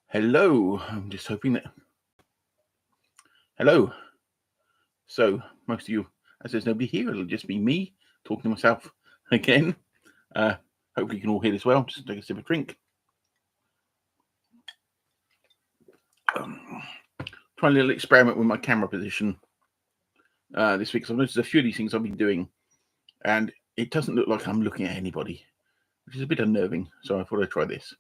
Hello. I'm just hoping that. Hello. So, most of you, as there's nobody here, it'll just be me talking to myself again. Uh, Hopefully, you can all hear this well. Just take a sip of drink. Trying a little experiment with my camera position this week. So, I've noticed a few of these things I've been doing, and it doesn't look like I'm looking at anybody, which is a bit unnerving. So, I thought I'd try this.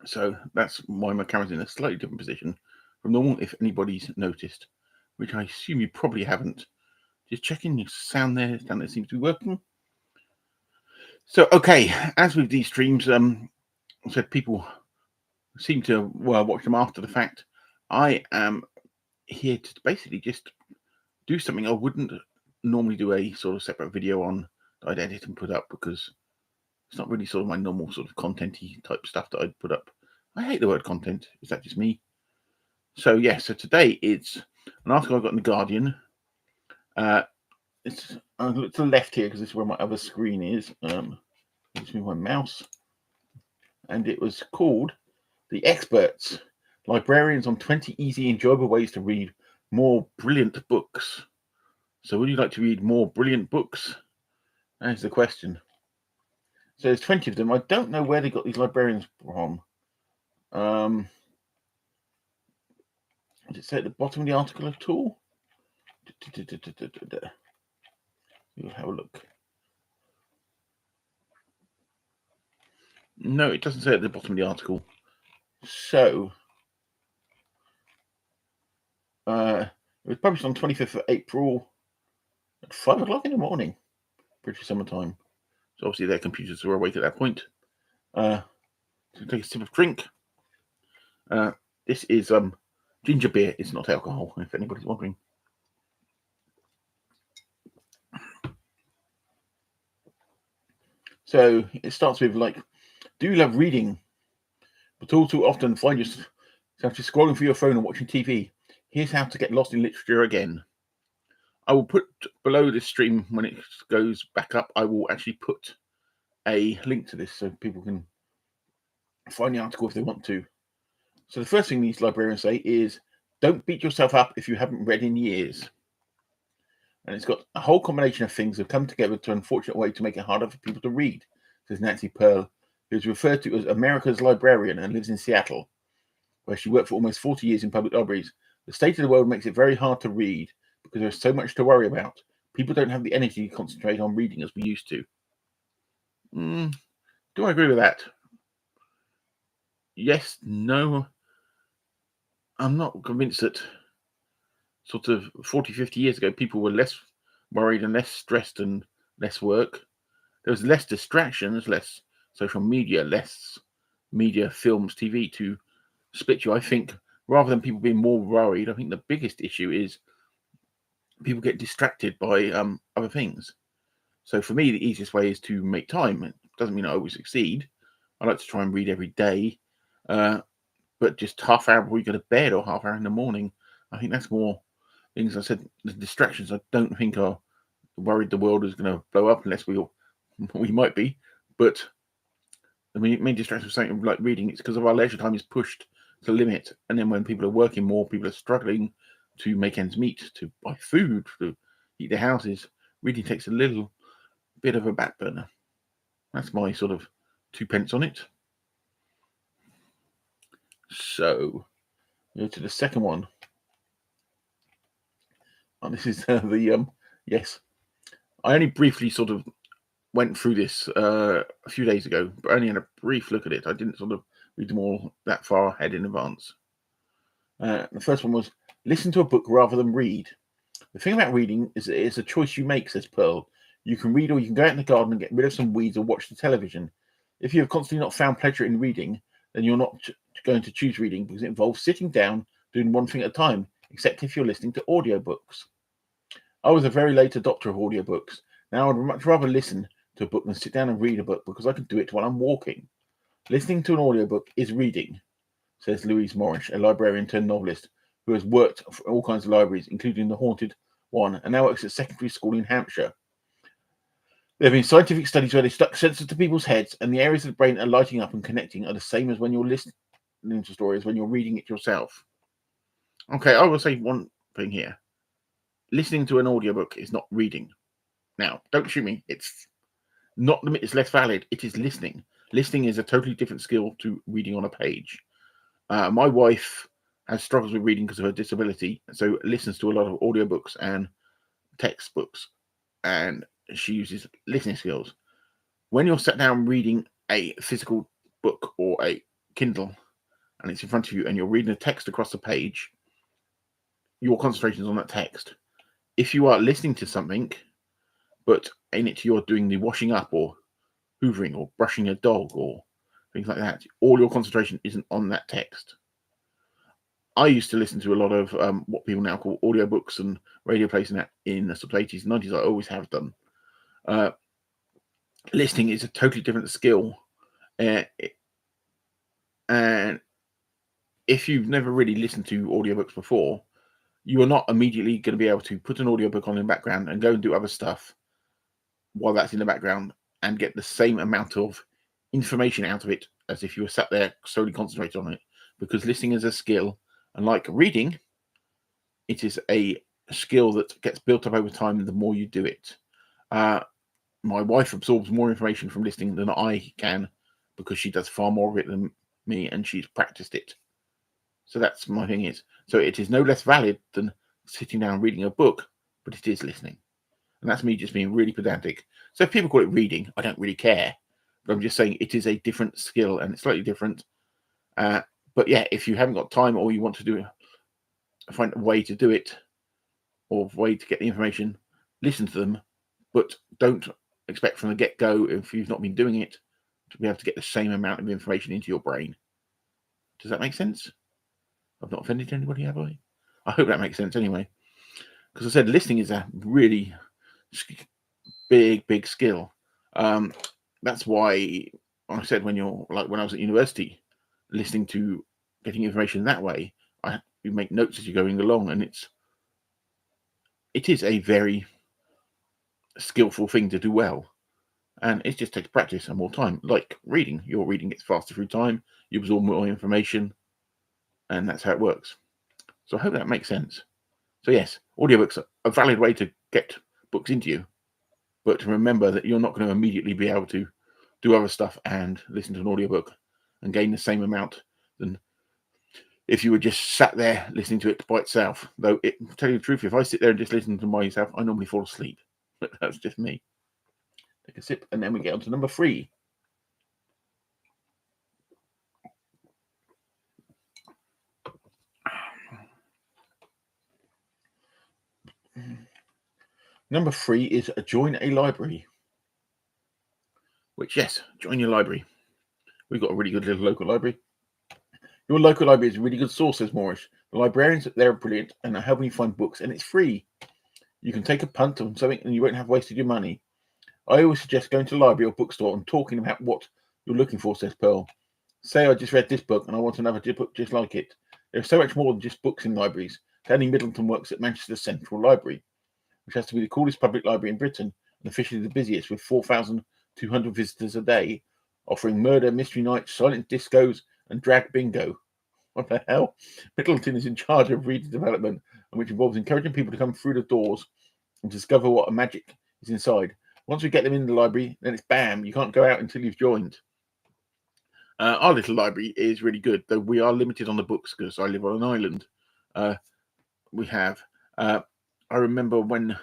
So, that's why my camera's in a slightly different position from normal, if anybody's noticed, which I assume you probably haven't. Just checking your sound there seems to be working. So, okay, as with these streams, I said people seem to watch them after the fact. I am here to basically just do something I wouldn't normally do a sort of separate video on that I'd edit and put up, because it's not really sort of my normal sort of content-y type stuff that I'd put up. I hate the word content. Is that just me? So, yeah, so today it's an article I got in The Guardian. It's I'll look to the left here because this is where my other screen is. Let's move my mouse. And it was called The Experts, Librarians on 20 Easy, Enjoyable Ways to Read More Brilliant Books. So would you like to read more brilliant books? That's the question. So there's 20 of them. I don't know where they got these librarians from. Does it say at the bottom of the article at all? We'll have a look. No, it doesn't say at the bottom of the article. So, it was published on 25th of April at 5 o'clock in the morning, British summertime. So obviously their computers were awake at that point. So take a sip of drink. This is ginger beer. It's not alcohol, if anybody's wondering. So it starts with do you love reading, but all too often find yourself just scrolling through your phone and watching TV? Here's how to get lost in literature again. I will put below this stream, when it goes back up, I will actually put a link to this so people can find the article if they want to. So the first thing these librarians say is, don't beat yourself up if you haven't read in years. And it's got a whole combination of things that have come together to an unfortunate way to make it harder for people to read, says Nancy Pearl, who is referred to as America's librarian and lives in Seattle, where she worked for almost 40 years in public libraries. The state of the world makes it very hard to read because there's so much to worry about. People don't have the energy to concentrate on reading as we used to. Do I agree with that? Yes, no. I'm not convinced that sort of 40, 50 years ago, people were less worried and less stressed and less work. There was less distractions, less social media, less media, films, TV to split you. I think rather than people being more worried, I think the biggest issue is people get distracted by other things. So for me, the easiest way is to make time. It doesn't mean I always succeed. I like to try and read every day, but just half hour before you go to bed or half hour in the morning. I think that's more things. I said the distractions I don't think are worried the world is going to blow up unless we might be. But the main distraction of something like reading, it's because of our leisure time is pushed to limit. And then when people are working more, people are struggling to make ends meet, to buy food, to heat their houses. Reading takes a little bit of a back burner. That's my sort of 2 pence on it. So, go to the second one. And this is yes. I only briefly sort of went through this a few days ago, but only in a brief look at it. I didn't sort of read them all that far ahead in advance. The first one was, listen to a book rather than read. The thing about reading is it's a choice you make, says Pearl. You can read, or you can go out in the garden and get rid of some weeds or watch the television. If you have constantly not found pleasure in reading, then you're not going to choose reading, because it involves sitting down, doing one thing at a time, except if you're listening to audiobooks. I was a very late adopter of audiobooks. Now I'd much rather listen to a book than sit down and read a book, because I can do it while I'm walking. Listening to an audiobook is reading, says Louise Morris, a librarian turned novelist who has worked for all kinds of libraries, including the Haunted one, and now works at a secondary school in Hampshire. There have been scientific studies where they stuck sensors to people's heads, and the areas of the brain that are lighting up and connecting are the same as when you're listening to stories when you're reading it yourself. Okay, I will say one thing here. Listening to an audiobook is not reading. Now, don't shoot me. It's not it's less valid. It is listening. Listening is a totally different skill to reading on a page. My wife has struggles with reading because of her disability, so listens to a lot of audiobooks and textbooks, and she uses listening skills. When you're sat down reading a physical book or a Kindle, and it's in front of you, and you're reading a text across the page, your concentration is on that text. If you are listening to something, but in it you're doing the washing up or hoovering or brushing a dog or things like that, all your concentration isn't on that text. I used to listen to a lot of what people now call audiobooks and radio plays in the 80s and 90s. I always have done. Listening is a totally different skill. And if you've never really listened to audiobooks before, you are not immediately going to be able to put an audiobook on in the background and go and do other stuff while that's in the background and get the same amount of information out of it as if you were sat there solely concentrated on it. Because listening is a skill, and like reading, it is a skill that gets built up over time the more you do it. My wife absorbs more information from listening than I can because she does far more of it than me and she's practiced it. So that's my thing is. So it is no less valid than sitting down and reading a book, but it is listening. And that's me just being really pedantic. So if people call it reading, I don't really care. But I'm just saying it is a different skill and it's slightly different. But yeah, if you haven't got time or you want to find a way to do it or a way to get the information, listen to them, but don't expect from the get-go, if you've not been doing it, to be able to get the same amount of information into your brain. Does that make sense? I've not offended anybody, have I? I hope that makes sense anyway. Because I said listening is a really big skill. That's why I said when I was at university, listening to getting information that way, you make notes as you're going along, and it is a very skillful thing to do well, and it just takes practice and more time. Like reading, your reading gets faster through time, you absorb more information, and that's how it works. So I hope that makes sense. So yes, audiobooks are a valid way to get books into you, but remember that you're not going to immediately be able to do other stuff and listen to an audiobook and gain the same amount than if you were just sat there listening to it by itself. Though, to tell you the truth, if I sit there and just listen to myself, I normally fall asleep. But that's just me. Take a sip, and then we get on to number 3. Number 3 is join a library. Which, yes, join your library. We've got a really good little local library. Your local library is a really good source, says Morris. The librarians, they're brilliant and are helping you find books, and it's free. You can take a punt on something and you won't have wasted your money. I always suggest going to the library or bookstore and talking about what you're looking for, says Pearl. Say I just read this book and I want another book just like it. There's so much more than just books in libraries. Danny Middleton works at Manchester Central Library, which has to be the coolest public library in Britain and officially the busiest with 4,200 visitors a day, offering murder, mystery nights, silent discos, and drag bingo. What the hell? Middleton is in charge of reader development, which involves encouraging people to come through the doors and discover what a magic is inside. Once we get them in the library, then it's bam, you can't go out until you've joined. Our little library is really good, though we are limited on the books because I live on an island. We have. I remember when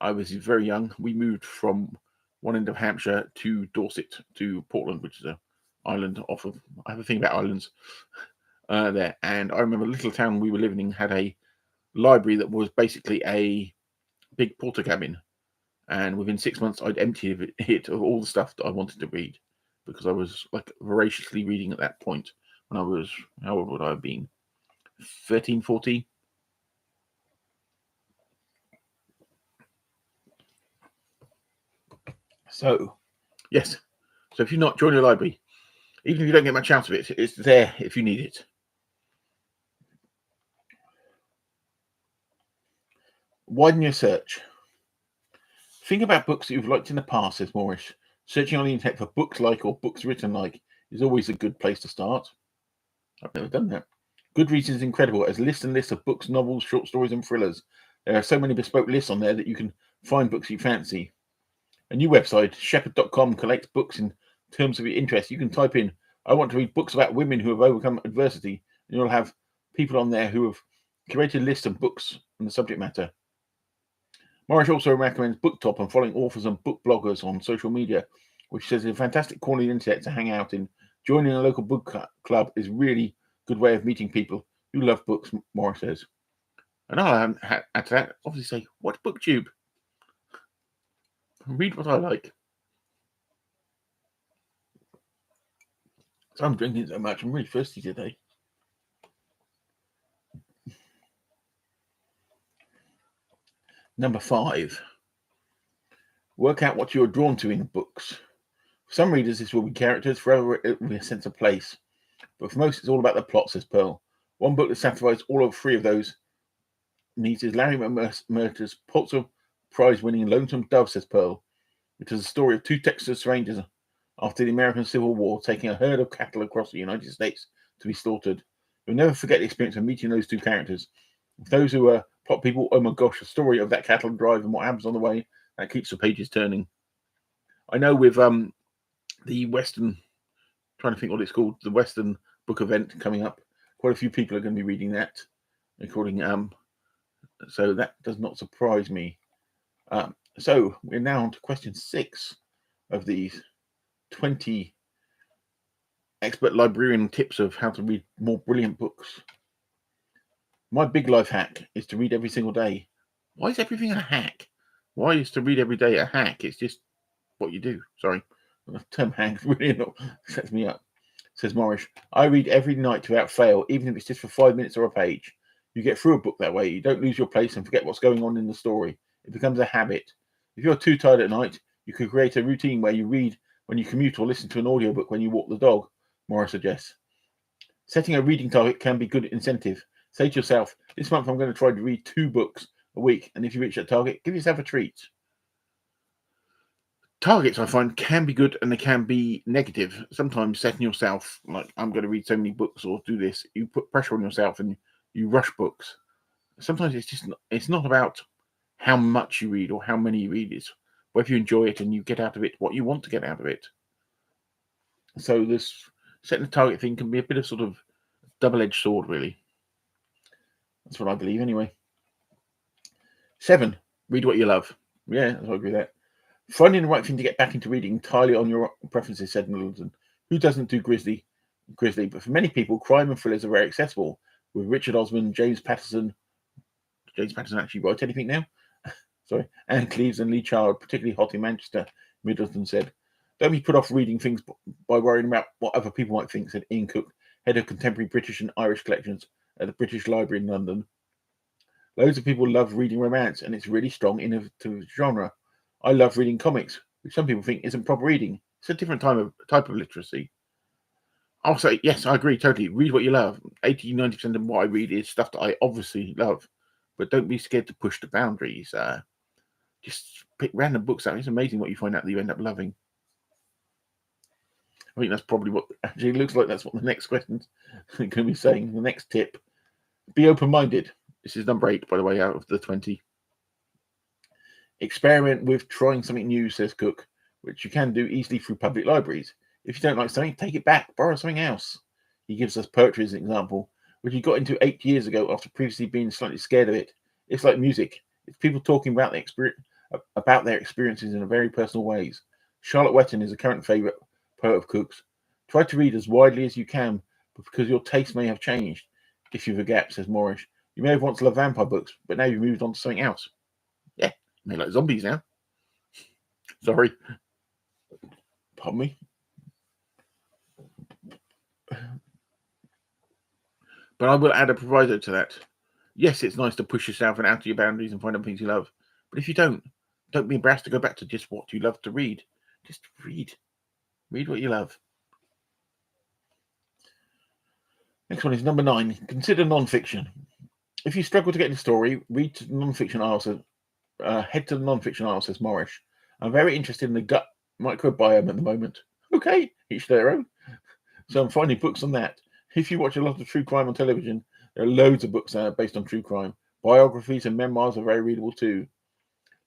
I was very young, we moved from one end of Hampshire to Dorset to Portland, which is an island off of. I have a thing about islands there, and I remember the little town we were living in had a library that was basically a big porter cabin, and within 6 months I'd emptied it of all the stuff that I wanted to read because I was like voraciously reading at that point when I was, how old would I have been? 13, 14. So, yes. So if you're not joining a library, even if you don't get much out of it, it's there if you need it. Widen your search. Think about books that you've liked in the past, says Morris. Searching on the internet for books like or books written like is always a good place to start. I've never done that. Goodreads is incredible as lists and lists of books, novels, short stories, and thrillers. There are so many bespoke lists on there that you can find books you fancy. A new website, seperate.com, collects books in terms of your interest. You can type in, I want to read books about women who have overcome adversity, and you'll have people on there who have curated lists of books and the subject matter. Morris also recommends BookTop and following authors and book bloggers on social media, which says it's a fantastic quality internet to hang out in. Joining a local book club is really a good way of meeting people who love books, Morris says. And I'll add to that, obviously say, watch BookTube. Read what I like. So I'm drinking so much, I'm really thirsty today. Number 5. Work out what you're drawn to in books. For some readers, this will be characters, for others, it will be a sense of place. But for most, it's all about the plot, says Pearl. One book that satisfies all of 3 of those needs is Larry Murta's Pulitzer Prize-winning Lonesome Dove, says Pearl, which is a story of 2 Texas Rangers after the American Civil War taking a herd of cattle across the United States to be slaughtered. You'll never forget the experience of meeting those 2 characters. For those who are plot people, oh my gosh, the story of that cattle drive and what happens on the way, that keeps the pages turning. I know with the Western, trying to think what it's called, the Western book event coming up, quite a few people are going to be reading that, according so that does not surprise me. So we're now on to question 6 of these 20 expert librarian tips of how to read more brilliant books. My big life hack is to read every single day. Why is everything a hack? Why is to read every day a hack? It's just what you do. Sorry, the term hack really sets me up. Says Morris, I read every night without fail, even if it's just for 5 minutes or a page. You get through a book that way. You don't lose your place and forget what's going on in the story. It becomes a habit. If you're too tired at night, you could create a routine where you read when you commute or listen to an audiobook when you walk the dog, Morris suggests. Setting a reading target can be good incentive. Say to yourself, this month I'm going to try to read 2 books a week, and if you reach that target, give yourself a treat. Targets, I find, can be good and they can be negative. Sometimes setting yourself, like, I'm going to read so many books or do this, you put pressure on yourself and you rush books. Sometimes it's not about how much you read or how many you read. It's whether you enjoy it and you get out of it what you want to get out of it. So this setting a target thing can be a bit of sort of double-edged sword, really. That's what I believe, anyway. 7, read what you love. Yeah, I agree with that. Finding the right thing to get back into reading entirely on your preferences, said Middleton. Who doesn't do Grizzly? But for many people, crime and thrillers are very accessible. With Richard Osman, James Patterson actually wrote anything now? Sorry. Anne Cleves and Lee Child, particularly hot in Manchester, Middleton said. Don't be put off reading things by worrying about what other people might think, said Ian Cook, head of contemporary British and Irish collections at the British Library in London. Loads of people love reading romance, and it's a really strong, innovative genre. I love reading comics, which some people think isn't proper reading. It's a different type of literacy. I'll say, yes, I agree totally. Read what you love. 80-90% of what I read is stuff that I obviously love. But don't be scared to push the boundaries. Just pick random books out. It's amazing what you find out that you end up loving. I think that's probably what actually looks like. That's what the next question's going to be saying. The next tip. Be open-minded. This is number 8, by the way, out of the 20. Experiment with trying something new, says Cook, which you can do easily through public libraries. If you don't like something, take it back, borrow something else. He gives us poetry as an example, which he got into 8 years ago after previously being slightly scared of it. It's like music. It's people talking about their experiences in a very personal ways. Charlotte Wetton is a current favourite poet of Cook's. Try to read as widely as you can, but because your taste may have changed. If you've a gap, says Morris. You may have once loved vampire books, but now you've moved on to something else. Yeah, you may like zombies now. Sorry. Pardon me. But I will add a proviso to that. Yes, it's nice to push yourself and out of your boundaries and find out things you love. But if you don't be embarrassed to go back to just what you love to read. Just read. Read what you love. Next one is number 9. Consider non-fiction. If you struggle to get into a story, read to non-fiction aisle. Head to the non-fiction aisle, says Morris. I'm very interested in the gut microbiome at the moment. Okay, each their own. So I'm finding books on that. If you watch a lot of true crime on television, there are loads of books based on true crime. Biographies and memoirs are very readable too.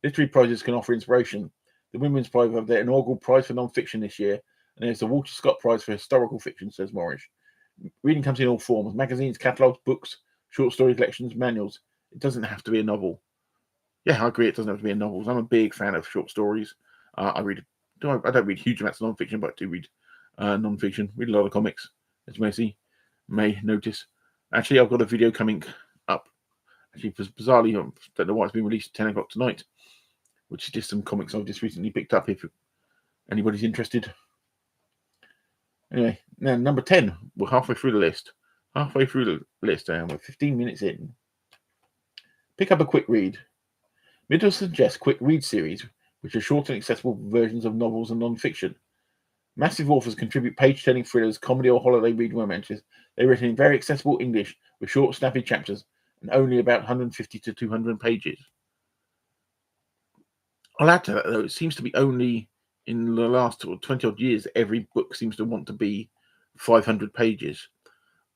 Literary prizes can offer inspiration. The Women's Prize have their inaugural prize for non-fiction this year, and there's the Walter Scott Prize for historical fiction, says Morris. Reading comes in all forms: magazines, catalogues, books, short story collections, manuals. It doesn't have to be a novel. Yeah, I agree. It doesn't have to be a novel. I'm a big fan of short stories. I don't read huge amounts of non-fiction, but I do read non-fiction. Read a lot of comics, as Mercy may notice. Actually, I've got a video coming up. Actually, bizarrely, I don't know why it's been released at 10 o'clock tonight, which is just some comics I've just recently picked up if anybody's interested. Anyway, now number 10. We're halfway through the list. Halfway through the list, and we're 15 minutes in. Pick up a quick read. Middle suggests quick read series, which are short and accessible versions of novels and non-fiction. Massive authors contribute page-turning thrillers, comedy or holiday read romances. They're written in very accessible English with short, snappy chapters and only about 150 to 200 pages. I'll add to that, though, it seems to be only in the last 20-odd years, every book seems to want to be 500 pages.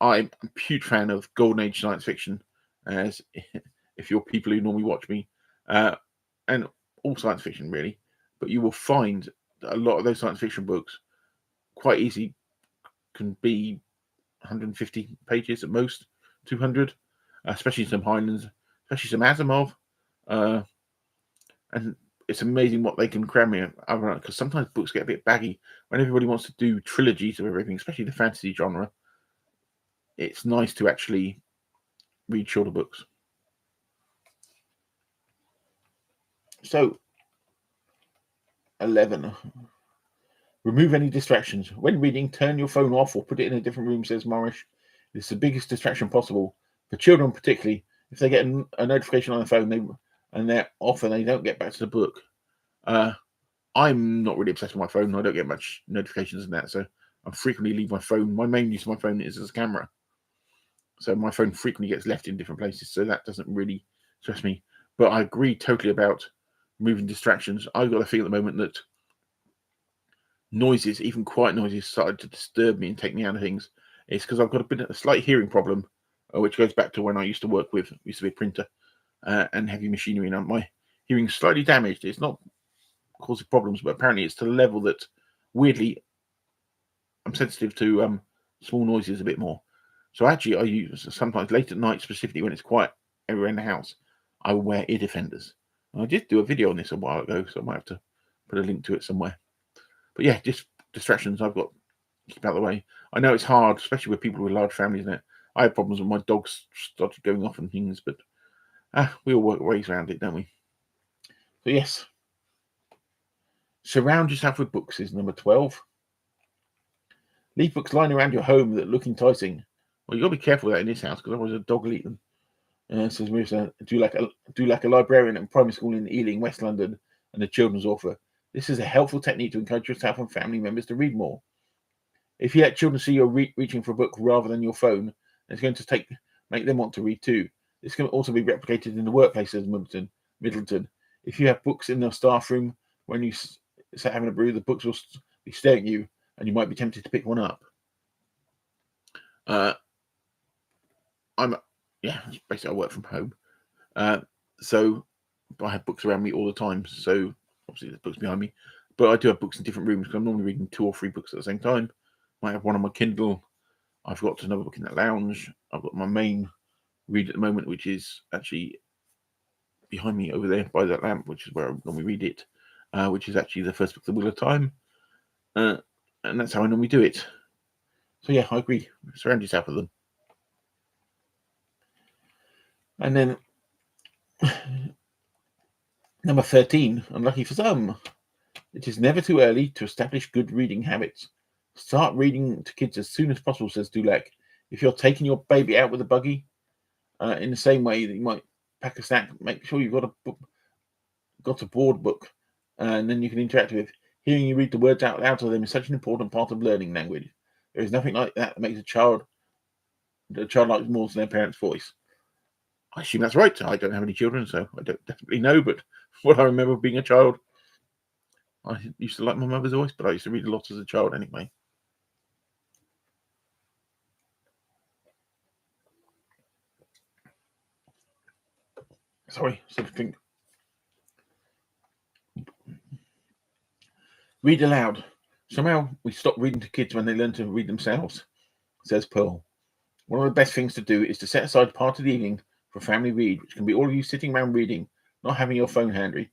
I'm a huge fan of Golden Age science fiction, as if you're people who normally watch me, and all science fiction, really. But you will find that a lot of those science fiction books quite easily can be 150 pages at most, 200, especially some Highlands, especially some Asimov. And it's amazing what they can cram in, because sometimes books get a bit baggy. When everybody wants to do trilogies of everything, especially the fantasy genre, it's nice to actually read shorter books. So, 11. Remove any distractions. When reading, turn your phone off or put it in a different room, says Morris. It's the biggest distraction possible. For children particularly, if they get a notification on their phone and they're off and they don't get back to the book. I'm not really obsessed with my phone. I don't get much notifications and that, so I frequently leave my phone. My main use of my phone is as a camera. So my phone frequently gets left in different places, so that doesn't really stress me. But I agree totally about removing distractions. I've got a feeling at the moment that noises, even quiet noises, started to disturb me and take me out of things. It's because I've got a slight hearing problem, which goes back to when I used to work with, used to be a printer and heavy machinery, and my hearing's slightly damaged. It's not causing problems, but apparently it's to the level that, weirdly, I'm sensitive to small noises a bit more. So actually, I use sometimes late at night, specifically when it's quiet everywhere in the house, I will wear ear defenders. And I did do a video on this a while ago, so I might have to put a link to it somewhere. But yeah, just distractions I've got to keep out of the way. I know it's hard, especially with people with large families. And I have problems when my dogs started going off and things, but we all work ways around it, don't we? So yes, surround yourself with books is number 12. Leave books lying around your home that look enticing. Well, you've got to be careful with that in this house, because otherwise a dog will eat them. Says Marissa, do like a librarian at primary school in Ealing, West London, and a children's author. This is a helpful technique to encourage yourself and family members to read more. If you let children see you're reaching for a book rather than your phone, it's going to make them want to read too. This can also be replicated in the workplace, says Middleton. If you have books in the staff room, when you start having a brew, the books will be staring at you, and you might be tempted to pick one up. Basically I work from home, so I have books around me all the time. So obviously there's books behind me, but I do have books in different rooms because I'm normally reading 2 or 3 books at the same time. I might have one on my Kindle. I've got another book in that lounge. I've got my main read at the moment, which is actually behind me over there by that lamp, which is where I normally read it, which is actually the first book, The Wheel of Time, and that's how I normally do it. So yeah, I agree. Surround yourself with them. And then number 13, unlucky for some. It is never too early to establish good reading habits. Start reading to kids as soon as possible, says Dulak. If you're taking your baby out with a buggy, in the same way that you might pack a snack, make sure you've got a board book, and then you can interact with. Hearing you read the words out loud to them is such an important part of learning language. There is nothing like that makes the child likes more than their parents' voice. I assume that's right. I don't have any children, so I don't definitely know, but what I remember being a child, I used to like my mother's voice, but I used to read a lot as a child anyway. Sorry, sort of think. Read aloud. Somehow we stop reading to kids when they learn to read themselves, says Pearl. One of the best things to do is to set aside part of the evening for a family read, which can be all of you sitting around reading, not having your phone handy.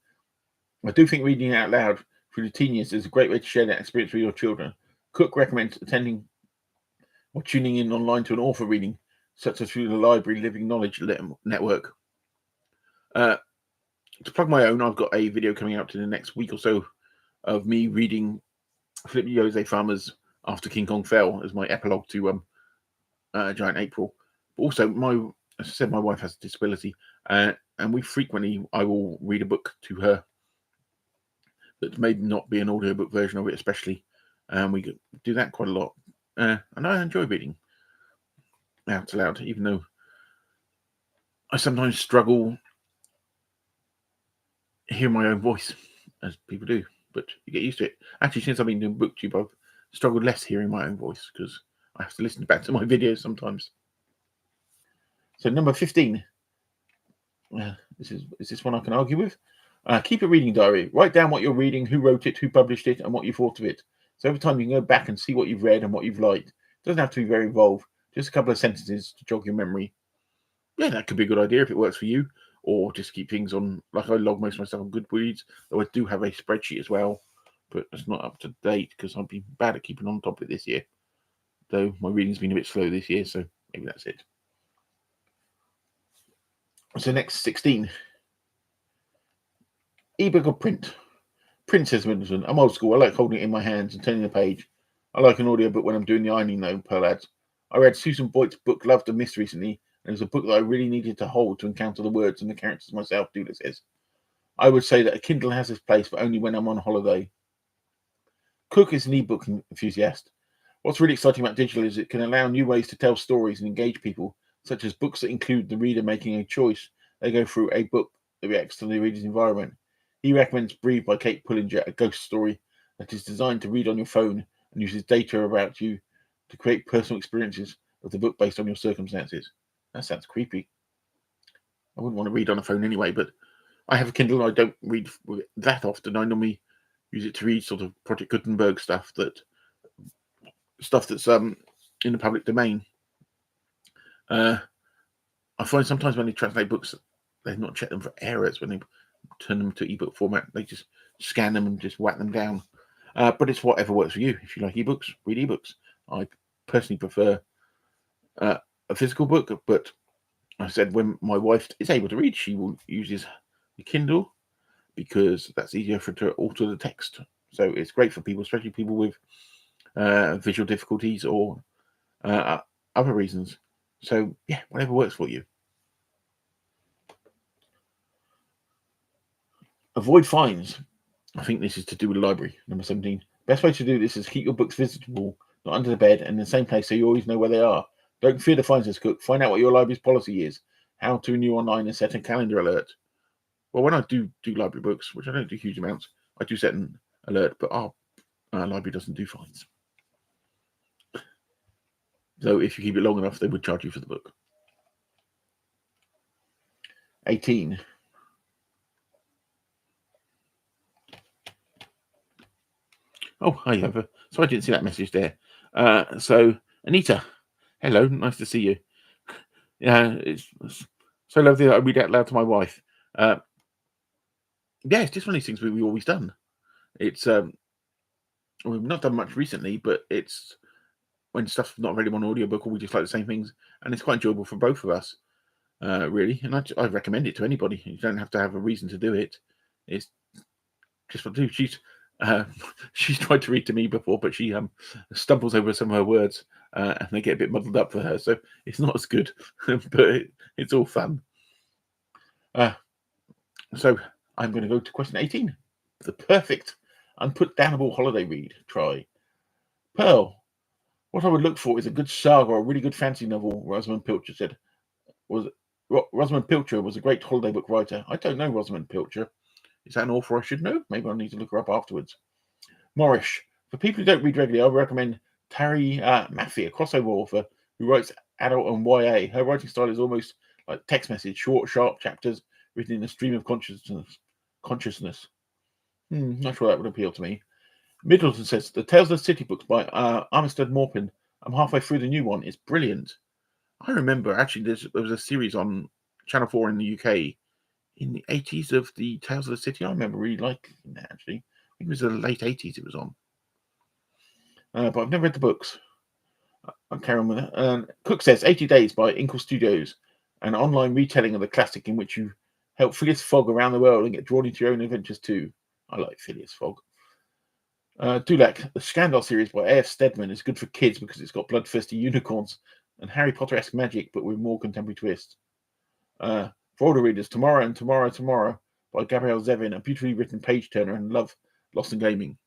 I do think reading out loud through the teen years is a great way to share that experience with your children. Cook recommends attending or tuning in online to an author reading, such as through the Library Living Knowledge Network. To plug my own, I've got a video coming out in the next week or so of me reading Philip Jose Farmer's After King Kong Fell as my epilogue to Giant April. But also, as I said, my wife has a disability, and I will read a book to her that may not be an audiobook version of it, especially. We do that quite a lot, and I enjoy reading out loud, even though I sometimes struggle hearing my own voice, as people do. But you get used to it. Actually, since I've been doing BookTube, I've struggled less hearing my own voice because I have to listen back to my videos sometimes. So number 15. Is this one I can argue with? Keep a reading diary. Write down what you're reading, who wrote it, who published it, and what you thought of it. So every time you can go back and see what you've read and what you've liked. It doesn't have to be very involved. Just a couple of sentences to jog your memory. Yeah, that could be a good idea if it works for you. Or just keep things on, like I log most of my stuff on Goodreads, though I do have a spreadsheet as well, but it's not up to date because I've been bad at keeping on top of it this year. Though my reading's been a bit slow this year, so maybe that's it. So next, 16. Ebook or print? Print, says Middleton. I'm old school. I like holding it in my hands and turning the page. I like an audiobook when I'm doing the ironing, though, Pearl adds. I read Susan Boyd's book, Love to Miss, recently, and it was a book that I really needed to hold to encounter the words and the characters myself, Doodle says. I would say that a Kindle has its place, but only when I'm on holiday. Cook is an ebook enthusiast. What's really exciting about digital is it can allow new ways to tell stories and engage people, such as books that include the reader making a choice. They go through a book that reacts to the reader's environment. He recommends Breathe by Kate Pullinger, a ghost story that is designed to read on your phone and uses data about you to create personal experiences of the book based on your circumstances. That sounds creepy. I wouldn't want to read on a phone anyway, but I have a Kindle. I don't read that often. I normally use it to read sort of Project Gutenberg stuff that's in the public domain. I find sometimes when they translate books, they've not checked them for errors when they turn them to ebook format. They just scan them and just whack them down. But it's whatever works for you. If you like ebooks, read ebooks. I personally prefer a physical book, but I said when my wife is able to read, she will uses the Kindle because that's easier for her to alter the text. So it's great for people, especially people with visual difficulties or other reasons. So yeah, whatever works for you. Avoid fines. I think this is to do with the library. Number 17. Best way to do this is keep your books visitable, not under the bed and in the same place so you always know where they are. Don't fear the fines, says Cook. Find out what your library's policy is. How to renew online and set a calendar alert. Well, when I do library books, which I don't do huge amounts, I do set an alert, but our library doesn't do fines. So if you keep it long enough, they would charge you for the book. 18. Oh, hi, Eva. So I didn't see that message there. So, Anita, hello, nice to see you. Yeah, it's so lovely that I read out loud to my wife. Yeah, it's just one of these things we've always done. It's we've not done much recently, but it's when stuff's not available on audiobook or we just like the same things, and it's quite enjoyable for both of us, really. And I recommend it to anybody. You don't have to have a reason to do it. It's just what to do. She's tried to read to me before, but she stumbles over some of her words, and they get a bit muddled up for her. So it's not as good, but it's all fun. So I'm going to go to question 18. The perfect unputdownable holiday read. Try. Pearl. What I would look for is a good saga or a really good fantasy novel, Rosamund Pilcher said. Rosamund Pilcher was a great holiday book writer. I don't know Rosamund Pilcher. Is that an author I should know? Maybe I'll need to look her up afterwards. Morris. For people who don't read regularly, I would recommend Tari Maffey, a crossover author who writes adult and YA. Her writing style is almost like text message, short, sharp chapters written in a stream of consciousness. Not sure that would appeal to me. Middleton says, the Tales of the City books by Armistead Maupin. I'm halfway through the new one. It's brilliant. I remember, actually, there was a series on Channel 4 in the UK in the 80s of the Tales of the City. I remember really liking that, actually. I think it was the late 80s it was on. But I've never read the books. I'll carry on with it. Cook says, 80 Days by Inkle Studios, an online retelling of the classic in which you help Phileas Fogg around the world and get drawn into your own adventures too. I like Phileas Fogg. Dulac, the Scandal series by A.F. Steadman is good for kids because it's got bloodthirsty unicorns and Harry Potter-esque magic, but with more contemporary twists. For older readers, Tomorrow and Tomorrow Tomorrow by Gabrielle Zevin, a beautifully written page turner, and love Lost in Gaming.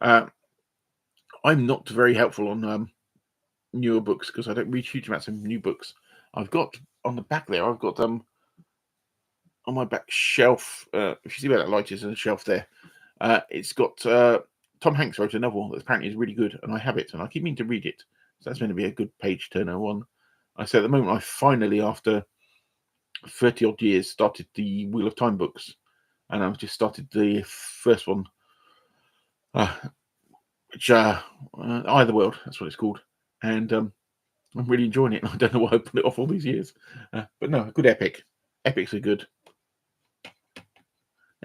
I'm not very helpful on newer books because I don't read huge amounts of new books. I've got on the back there, I've got on my back shelf, if you see where that light is on the shelf there, it's got Tom Hanks wrote a novel that apparently is really good, and I have it, and I keep meaning to read it. So that's going to be a good page turner one. I say at the moment, I finally, after 30 odd years, started the Wheel of Time books, and I've just started the first one, which Eye of the World, that's what it's called, and I'm really enjoying it. I don't know why I put it off all these years, but no, a good epic. Epics are good.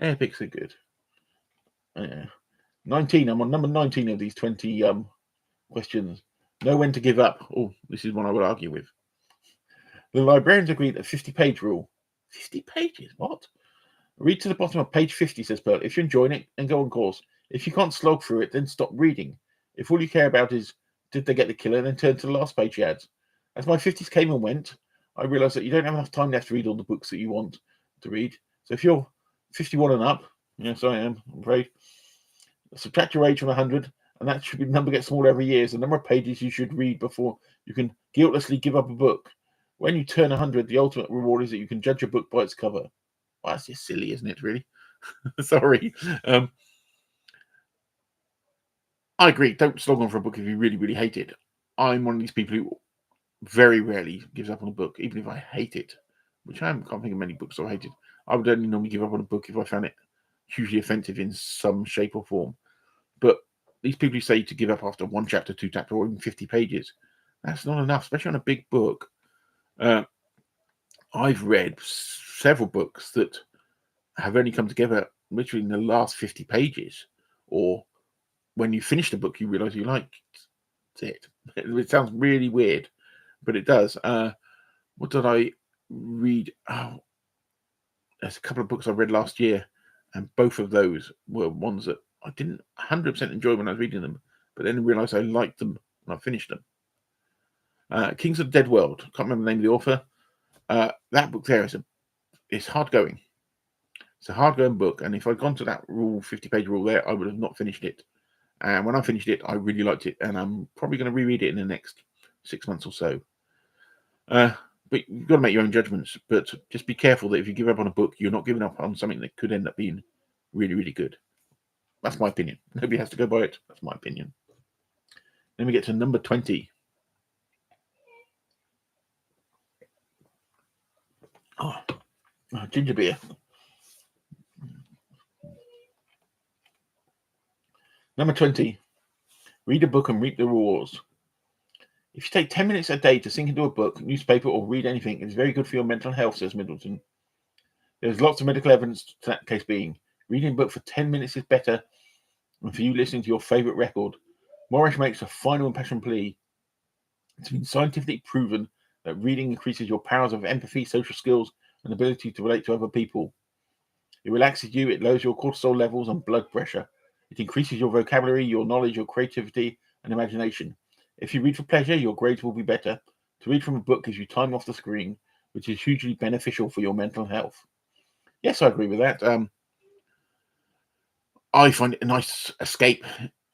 Epics are good. 19. I'm on number 19 of these 20 questions. Know when to give up. Oh, this is one I would argue with. The librarians agreed that 50-page rule. 50 pages? What? Read to the bottom of page 50, says Pearl. If you're enjoying it, then go on course. If you can't slog through it, then stop reading. If all you care about is did they get the killer, then turn to the last page, he adds. As my 50s came and went, I realised that you don't have enough time left to read all the books that you want to read. So if you're 51 and up, yes, I am, I'm afraid, subtract your age from 100, and that should be the number gets smaller every year. So the number of pages you should read before you can guiltlessly give up a book. When you turn 100, the ultimate reward is that you can judge a book by its cover. Well, that's just silly, isn't it, really? Sorry. I agree. Don't slog on for a book if you really, really hate it. I'm one of these people who very rarely gives up on a book, even if I hate it, which I can't think of many books I've hated. I would only normally give up on a book if I found it hugely offensive in some shape or form. But these people who say to give up after one chapter, two chapters, or even 50 pages, that's not enough, especially on a big book. I've read several books that have only come together literally in the last 50 pages, or when you finish the book, you realize you liked it. It sounds really weird, but it does. What did I read? Oh, there's a couple of books I read last year, and both of those were ones that I didn't 100% enjoy when I was reading them, but then realized I liked them and I finished them. Kings of the Dead World. Can't remember the name of the author. That book there is hard going. It's a hard going book, and if I'd gone to that 50-page rule there, I would have not finished it. And when I finished it, I really liked it, and I'm probably going to reread it in the next 6 months or so. But you've got to make your own judgments. But just be careful that if you give up on a book, you're not giving up on something that could end up being really, really good. That's my opinion. Nobody has to go by it. That's my opinion. Then we get to number 20. Ginger beer. Number 20. Read a book and reap the rewards. If you take 10 minutes a day to sink into a book, newspaper, or read anything, it's very good for your mental health, says Middleton. There's lots of medical evidence to that case being. Reading a book for 10 minutes is better than for you listening to your favourite record. Morris makes a final and passionate plea. It's been scientifically proven that reading increases your powers of empathy, social skills, and ability to relate to other people. It relaxes you, it lowers your cortisol levels and blood pressure. It increases your vocabulary, your knowledge, your creativity, and imagination. If you read for pleasure, your grades will be better. To read from a book gives you time off the screen, which is hugely beneficial for your mental health. Yes, I agree with that. I find it a nice escape.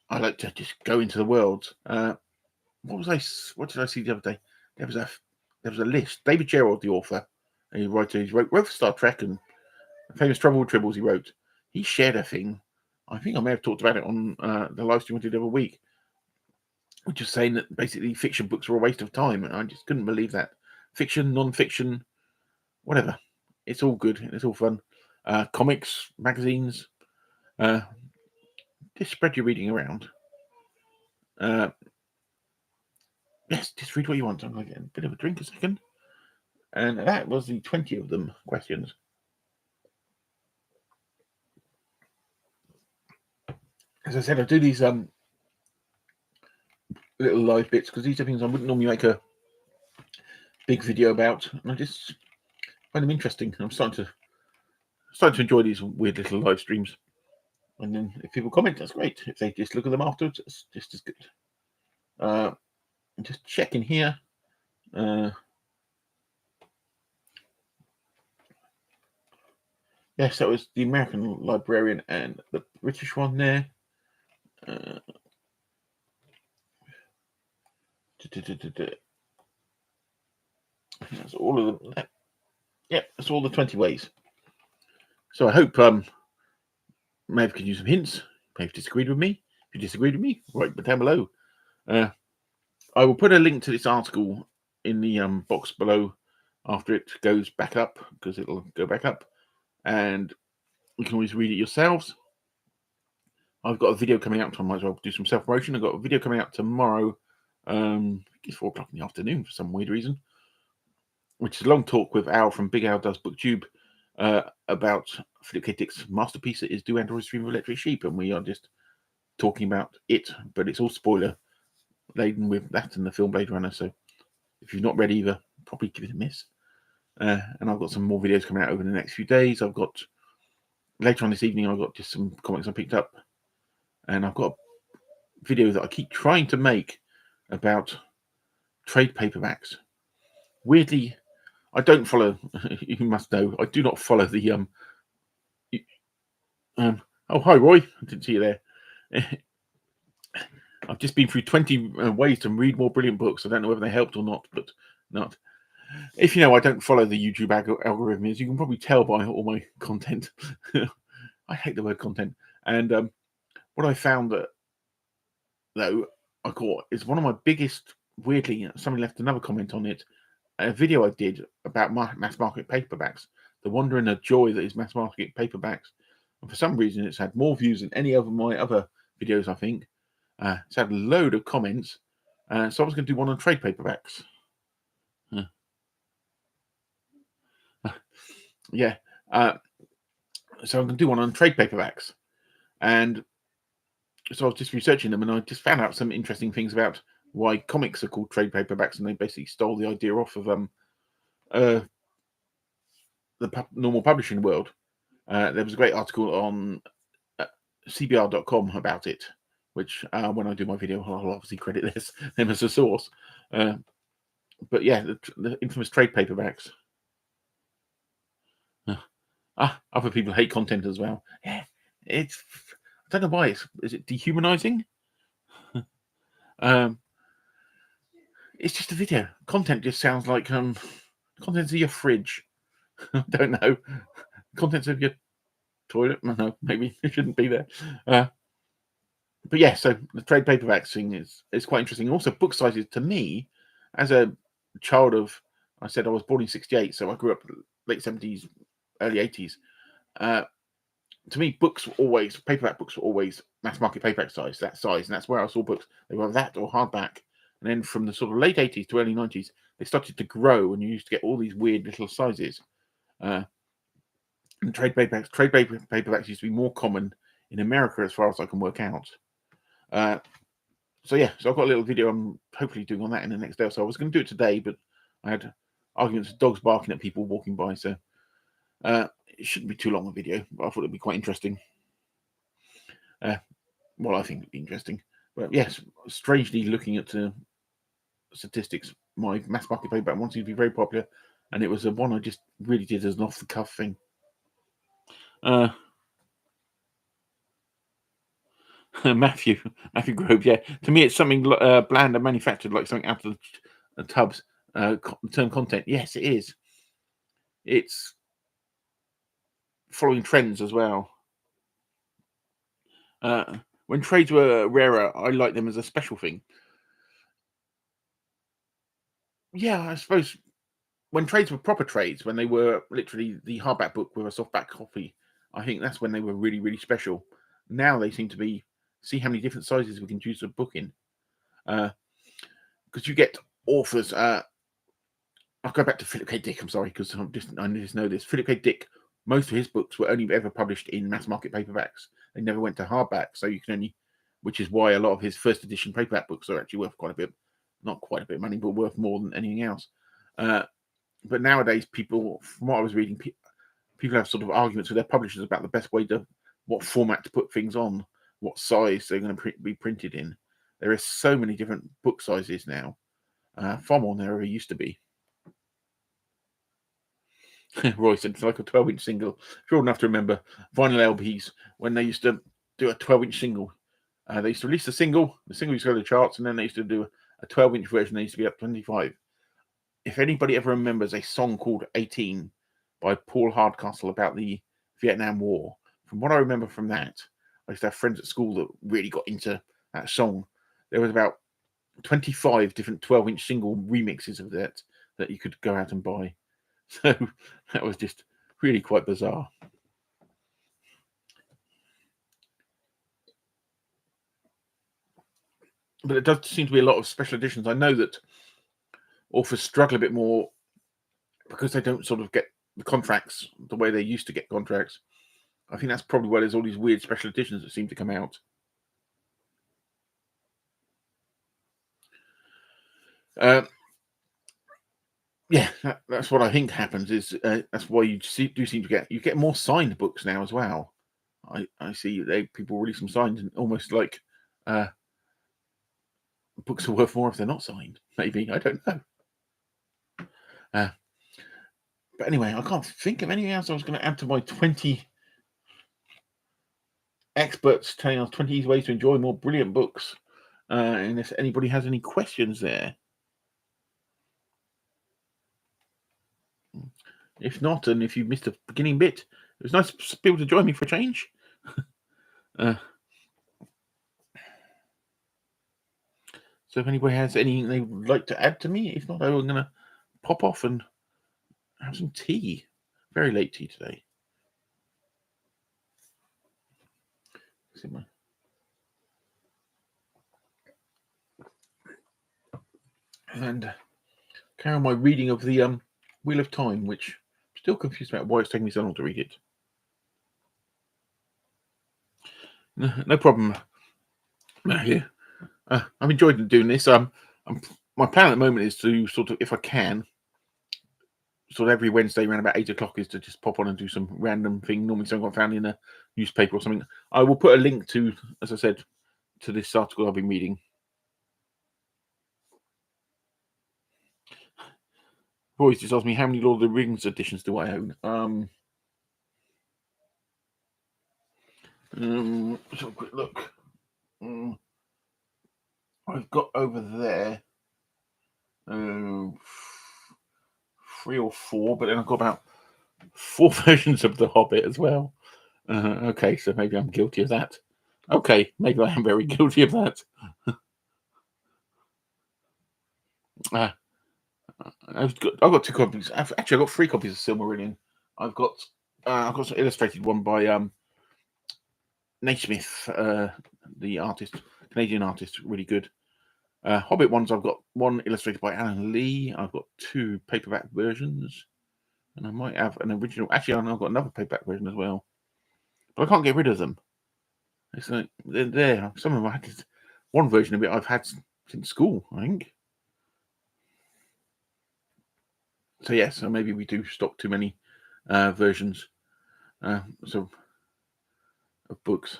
I like to just go into the world. What did I see the other day? There was a list. David Gerrold, the author, he wrote for Star Trek and famous Trouble with Tribbles. He wrote. He shared a thing. I think I may have talked about it on the live stream we did the other week, which is saying that basically fiction books are a waste of time, and I just couldn't believe that. Fiction, non-fiction, whatever. it's all good. It's all fun. Comics, magazines. Just spread your reading around. Yes, just read what you want. I'm going to get a bit of a drink a second. And that was the 20 of them questions. As I said, I do these little live bits because these are things I wouldn't normally make a big video about, and I just find them interesting. I'm starting to enjoy these weird little live streams. And then if people comment, that's great. If they just look at them afterwards, it's just as good. I'm just checking here. Yes, that was the American Librarian and the British one there. That's all of them. Yep, that's all the 20 ways. So I hope Maeve could use some hints. Maeve disagreed with me. If you disagreed with me, write down below. I will put a link to this article in the box below after it goes back up, because it'll go back up, and you can always read it yourselves. I've got a video coming out. I might as well do some self-promotion. I've got a video coming out tomorrow. It's 4 o'clock in the afternoon for some weird reason, which is a long talk with Al from Big Al Does BookTube about Philip K. Dick's masterpiece that is Do Androids Dream of Electric Sheep, and we are just talking about it, but it's all spoiler laden with that and the film Blade Runner. So if you've not read either, probably give it a miss. And I've got some more videos coming out over the next few days. I've got later on this evening, I've got just some comics I picked up, and I've got a video that I keep trying to make about trade paperbacks. Weirdly, I don't follow. You must know, I do not follow the Oh, hi, Roy. I didn't see you there. I've just been through 20 ways to read more brilliant books. I don't know whether they helped or not, but not. If you know, I don't follow the YouTube algorithm, as you can probably tell by all my content. I hate the word content. And what I found that, though, I caught is one of my biggest, weirdly, somebody left another comment on it, a video I did about mass market paperbacks, the wonder and the joy that is mass market paperbacks. And for some reason, it's had more views than any of my other videos, I think. It's had a load of comments. So I was going to do one on trade paperbacks. Yeah. So I'm going to do one on trade paperbacks. And so I was just researching them, and I just found out some interesting things about why comics are called trade paperbacks, and they basically stole the idea off of the normal publishing world. There was a great article on cbr.com about it, which when I do my video, I'll obviously credit them as a source. But yeah, the infamous trade paperbacks. Other people hate content as well. Yeah, I don't know why. Is it dehumanizing? It's just a video. Content just sounds like contents of your fridge. I don't know. Contents of your toilet. No, maybe it shouldn't be there. But yeah, so the trade paperbacks thing is quite interesting. Also, book sizes to me, as a child of, I said I was born in '68, so I grew up late '70s, early '80s. To me, paperback books were always mass market paperback size, that size, and that's where I saw books. They were that or hardback. And then from the sort of late '80s to early '90s, they started to grow, and you used to get all these weird little sizes. And trade paperbacks used to be more common in America, as far as I can work out. So yeah, so I've got a little video I'm hopefully doing on that in the next day or so. I was going to do it today, but I had arguments with dogs barking at people walking by, so it shouldn't be too long a video, but I thought it'd be quite interesting. Well, I think it'd be interesting. But yes, strangely looking at statistics, my mass market paperback one seems to be very popular, and it was the one I just really did as an off-the-cuff thing. Matthew Grove, yeah. To me, it's something bland and manufactured, like something out of the tubs. Term content, yes, it is. It's following trends as well. When trades were rarer, I liked them as a special thing. Yeah, I suppose when trades were proper trades, when they were literally the hardback book with a softback copy, I think that's when they were really, really special. Now they seem to be, see how many different sizes we can choose a book in. Because you get authors. I'll go back to Philip K. Dick. I'm sorry, because I just know this. Philip K. Dick, most of his books were only ever published in mass market paperbacks. They never went to hardback, so you can only, which is why a lot of his first edition paperback books are actually worth quite a bit, not quite a bit of money, but worth more than anything else. But nowadays, people, from what I was reading, people have sort of arguments with their publishers about the best way to, what format to put things on, what size they're going to be printed in. There are so many different book sizes now, far more than there ever used to be. Roy said it's like a 12-inch single. If you're old enough to remember vinyl LPs, when they used to do a 12-inch single, they used to release the single used to go to the charts, and then they used to do a 12-inch version. They used to be up 25. If anybody ever remembers a song called 18 by Paul Hardcastle about the Vietnam War, from what I remember from that, I used to have friends at school that really got into that song. There was about 25 different 12-inch single remixes of that you could go out and buy. So that was just really quite bizarre. But it does seem to be a lot of special editions. I know that authors struggle a bit more because they don't sort of get the contracts the way they used to get contracts. I think that's probably why there's all these weird special editions that seem to come out. Yeah, that's what I think happens. Is that's why you do seem to get more signed books now as well. I see people release some signed, and almost like books are worth more if they're not signed. Maybe, I don't know. But anyway, I can't think of anything else I was going to add to my 20 experts telling us 20 easy ways to enjoy more brilliant books. And if anybody has any questions there. If not, and if you missed the beginning bit, it was nice to be able to join me for a change. So if anybody has anything they would like to add to me, if not, I'm going to pop off and have some tea. Very late tea today. And carry on my reading of the Wheel of Time, which I'm still confused about why it's taking me so long to read it. No problem. Yeah. I've enjoyed doing this. My plan at the moment is to sort of, if I can, sort of every Wednesday around about 8 o'clock, is to just pop on and do some random thing, normally something I found in a newspaper or something. I will put a link to, as I said, to this article I've been reading. Roy's just asked me how many Lord of the Rings editions do I own. Let's have a quick look. I've got over there 3 or 4, but then I've got about 4 versions of The Hobbit as well. Okay, so maybe I'm guilty of that. Okay, maybe I am very guilty of that. I've got 2 copies. I've got 3 copies of Silmarillion. I've got some illustrated one by Naismith, the artist, Canadian artist, really good. Hobbit ones, I've got one illustrated by Alan Lee. I've got 2 paperback versions, and I might have an original. Actually, I've got another paperback version as well, but I can't get rid of them. It's like they're there. Some of them I had one version of it I've had since school, I think. So yes, so maybe we do stock too many versions of books.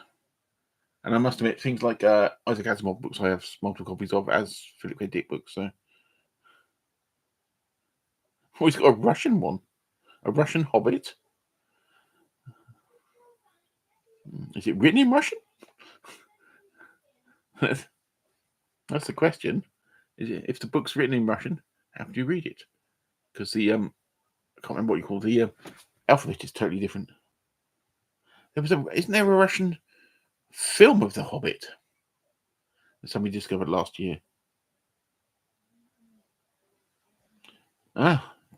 And I must admit, things like Isaac Asimov books I have multiple copies of, as Philip K. Dick books. So, oh, he's got a Russian one, a Russian Hobbit. Is it written in Russian? That's the question. Is it, if the book's written in Russian, how do you read it? Because the I can't remember what you call the alphabet is totally different. Isn't there a Russian film of The Hobbit that somebody discovered last year?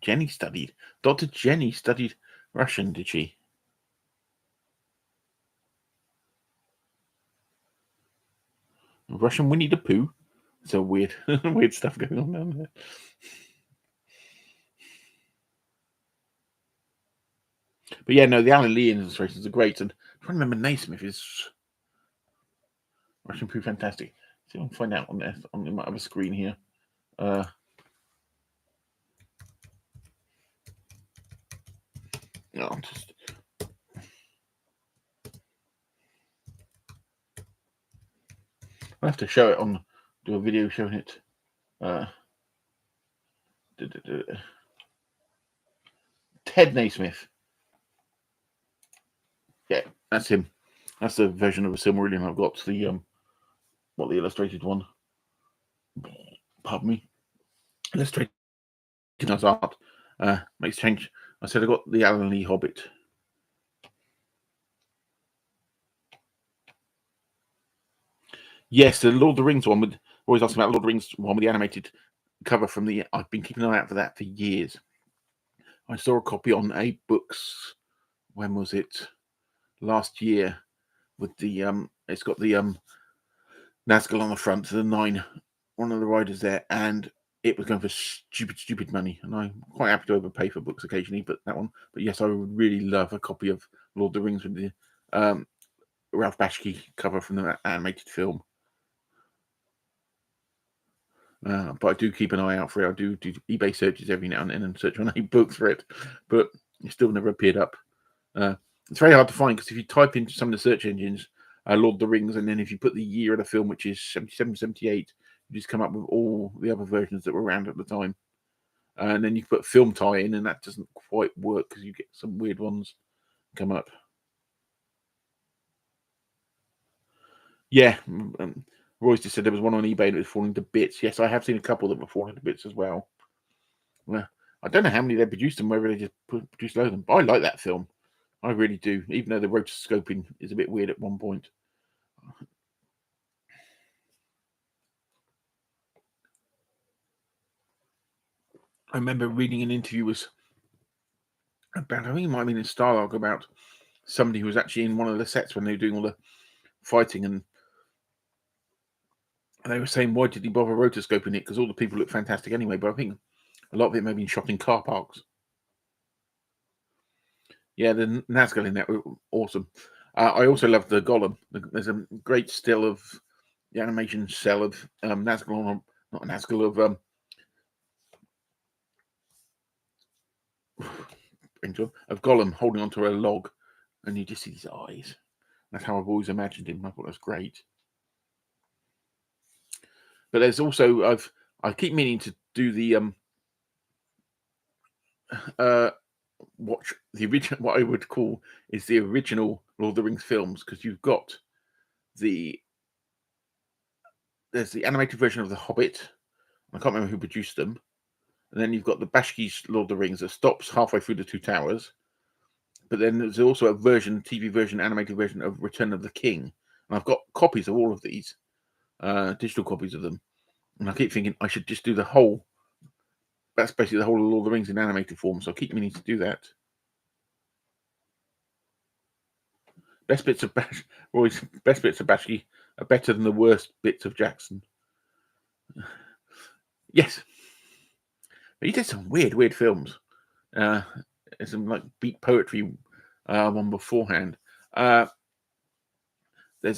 Jenny studied. Dr. Jenny studied Russian, did she? Russian Winnie the Pooh? So weird, weird stuff going on down there. But yeah, no, the Alan Lee illustrations are great. And I'm trying to remember Naismith is Russian Pooh fantastic. See if I can find out on my other screen here. No, I'll have to show it do a video showing it. Ted Naismith. Yeah, that's him. That's the version of the Silmarillion I've got. The the illustrated one. Pardon me. Illustrated as art. Makes change. I said I got the Alan Lee Hobbit. Yes, the Lord of the Rings one. With always asking about Lord of the Rings one with the animated cover from the. I've been keeping an eye out for that for years. I saw a copy on A Books. When was it? Last year, with the it's got the Nazgul on the front, the 9, one of the riders there, and it was going for stupid money. And I'm quite happy to overpay for books occasionally, but that one. But yes, I would really love a copy of Lord of the Rings with the Ralph Bakshi cover from the animated film. But I do keep an eye out for it. I do eBay searches every now and then and search on A Books for it, but it still never appeared up. It's very hard to find because if you type into some of the search engines, Lord of the Rings, and then if you put the year of the film, which is 77, 78, you just come up with all the other versions that were around at the time. And then you put film tie in, and that doesn't quite work because you get some weird ones come up. Yeah, Royce just said there was one on eBay that was falling to bits. Yes, I have seen a couple that were falling to bits as well. Well, I don't know how many they produced and whether they just produced loads of them. But I like that film. I really do, even though the rotoscoping is a bit weird at one point. I remember reading an interview about, I think it might have been in Starlog, about somebody who was actually in one of the sets when they were doing all the fighting, and they were saying, why did he bother rotoscoping it? Because all the people look fantastic anyway. But I think a lot of it may have been shot in car parks. Yeah, the Nazgul in that were awesome. I also love the Gollum. There's a great still of the animation cell of Nazgul, not Nazgul, of Gollum holding onto a log, and you just see his eyes. That's how I've always imagined him. I thought that's great. But there's also I keep meaning to do the watch the original, what I would call is the original Lord of the Rings films, because you've got there's the animated version of The Hobbit. I can't remember who produced them. And then you've got the Bashki's Lord of the Rings that stops halfway through the Two Towers. But then there's also a TV version, animated version of Return of the King. And I've got copies of all of these, digital copies of them. And I keep thinking I should just do the whole. That's basically the whole of Lord of the Rings in animated form. So I keep meaning to do that. Best bits of Bashki are better than the worst bits of Jackson. Yes, but he did some weird films. Some like beat poetry one beforehand. There's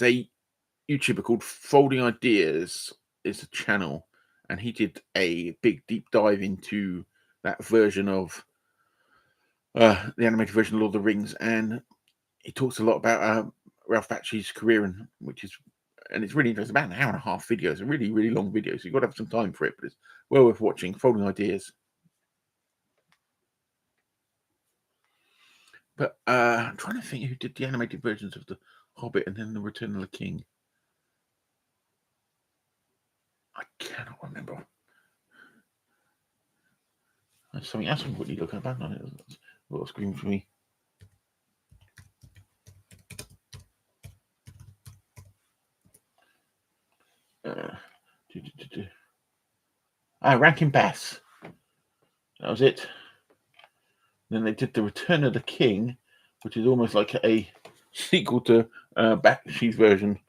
a YouTuber called Folding Ideas. Is a channel, and he did a big deep dive into that version of the animated version of Lord of the Rings, and he talks a lot about Ralph Bakshi's career, and it's really interesting. About an hour and a half video. It's a really long video, so you've got to have some time for it, but it's well worth watching. Folding Ideas. But I'm trying to think who did the animated versions of The Hobbit and then The Return of the King. I cannot remember. There's something else I'm quickly looking back on it. It's a little screen for me. Rankin Bass. That was it. Then they did The Return of the King, which is almost like a sequel to Bakshi's version.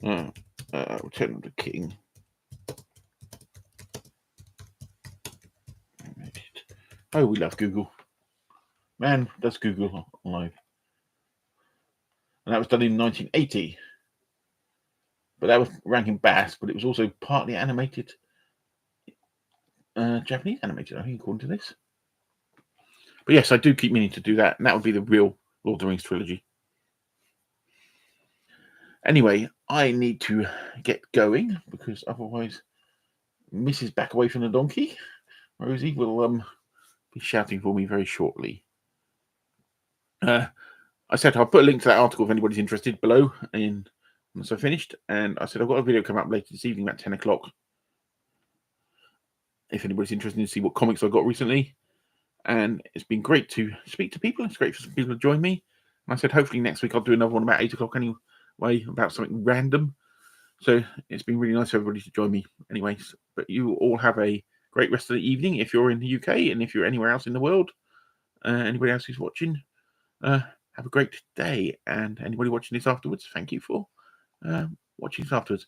Return of the King. Oh, we love Google. Man, does Google live. And that was done in 1980. But that was Rankin Bass, but it was also partly animated, Japanese animated, I think, according to this. But yes, I do keep meaning to do that, and that would be the real Lord of the Rings trilogy. Anyway, I need to get going because otherwise Mrs. Back Away from the Donkey, Rosie, will be shouting for me very shortly. I said I'll put a link to that article if anybody's interested below once I finished. And I said I've got a video coming up later this evening about 10 o'clock. If anybody's interested to see what comics I got recently. And it's been great to speak to people. It's great for some people to join me. And I said hopefully next week I'll do another one about 8 o'clock anyway, about something random. So it's been really nice for everybody to join me anyways. But you all have a great rest of the evening if you're in the UK, and if you're anywhere else in the world, anybody else who's watching, have a great day. And anybody watching this afterwards, thank you for watching this afterwards.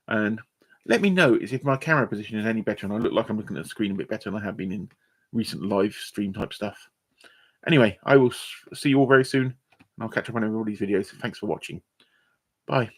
And let me know if my camera position is any better and I look like I'm looking at the screen a bit better than I have been in recent live stream type stuff. Anyway, I will see you all very soon, and I'll catch up on everybody's videos. Thanks for watching. Bye.